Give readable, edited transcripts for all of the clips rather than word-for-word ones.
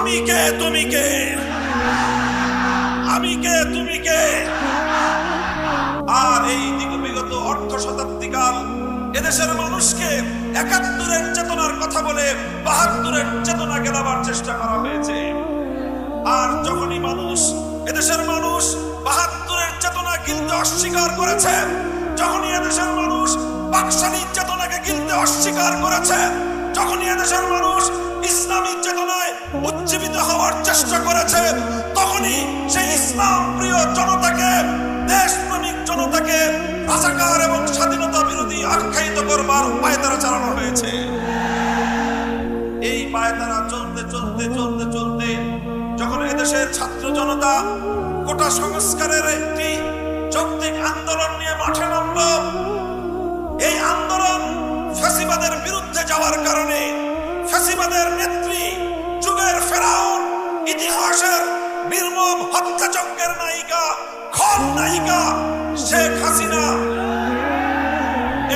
আমি কে তুমি কে, আমি কে তুমি কে। আর এই বিগত অর্ধ শতাব্দীকাল এদেশের মানুষকে ৭১-এর চেতনার কথা বলে ৭২-এর চেতনা গেলাবার চেষ্টা করা হয়েছে। আর যখনই এদেশের মানুষ ৭২-এর চেতনা গিলতে অস্বীকার করেছে, যখনই এদেশের মানুষ বাকশালীর চেতনাকে গিলতে অস্বীকার করেছে, যখনই এদেশের মানুষ ইসলামী চেতনায় উজ্জীবিত হওয়ার চেষ্টা করেছে, তখনই সেই ইসলাম প্রিয় জনতাকে, দেশপ্রেমিক জনতাকে রাজাকার এবং স্বাধীনতা বিরোধী আখ্যায়িত করবার পায়তারা চালানো হয়েছে। এই পায়তারা চলতে চলতে চলতে চলতে যখন এদেশের ছাত্র জনতা কোটা সংস্কারের একটি যৌক্তিক আন্দোলন নিয়ে মাঠে নামল, এই আন্দোলন ফ্যাসিবাদের বিরুদ্ধে যাওয়ার কারণে ফ্যাসিবাদের নেত্রী, যুগের ফেরাউন, ইতিহাসের নির্মম হত্যাযজ্ঞের নায়িকা, খল নায়িকা শেখ হাসিনা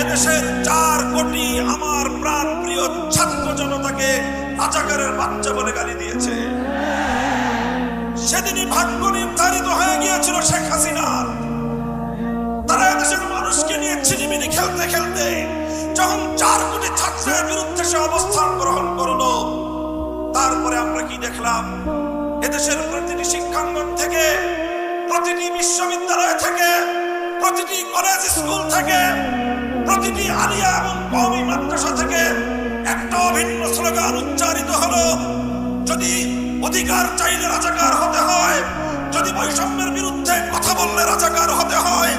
এদেশের ৪ কোটি আমার প্রাণ প্রিয় ছাত্র জনতাকে রাজাকারের বাচ্চা বলে গালি দিয়েছে। সেদিনই ভাগ্য নির্ধারিত হয়ে গিয়েছিল শেখ হাসিনা। তারা এদেশের মানুষকে নিয়ে ছিনিমিনি খেলতে খেলতে যখন ৪ কোটি ছাত্রের বিরুদ্ধে সে অবস্থান গ্রহণ করলো, তারপরে আমরা কি দেখলাম? এদেশের প্রতিটি শিক্ষাঙ্গন থেকে, প্রতিটি বিশ্ববিদ্যালয় থেকে, প্রতিটি কলেজ স্কুল থেকে, প্রতিটি আলিয়া এবং কওমি মাদ্রাসা থেকে একটা অভিন্ন স্লোগান উচ্চারিত হলো, যদি অধিকার চাইলে রাজাকার হতে হয়, যদি বৈষম্যের বিরুদ্ধে কথা বললে রাজাকার হতে হয়,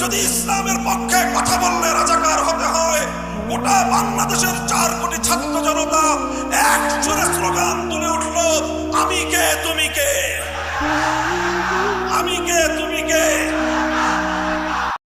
যদি ইসলামের পক্ষে কথা বললে রাজাকার হতে হয়। গোটা বাংলাদেশের ৪ কোটি ছাত্র জনতা এক সুরে স্লোগান তুলে উঠলো,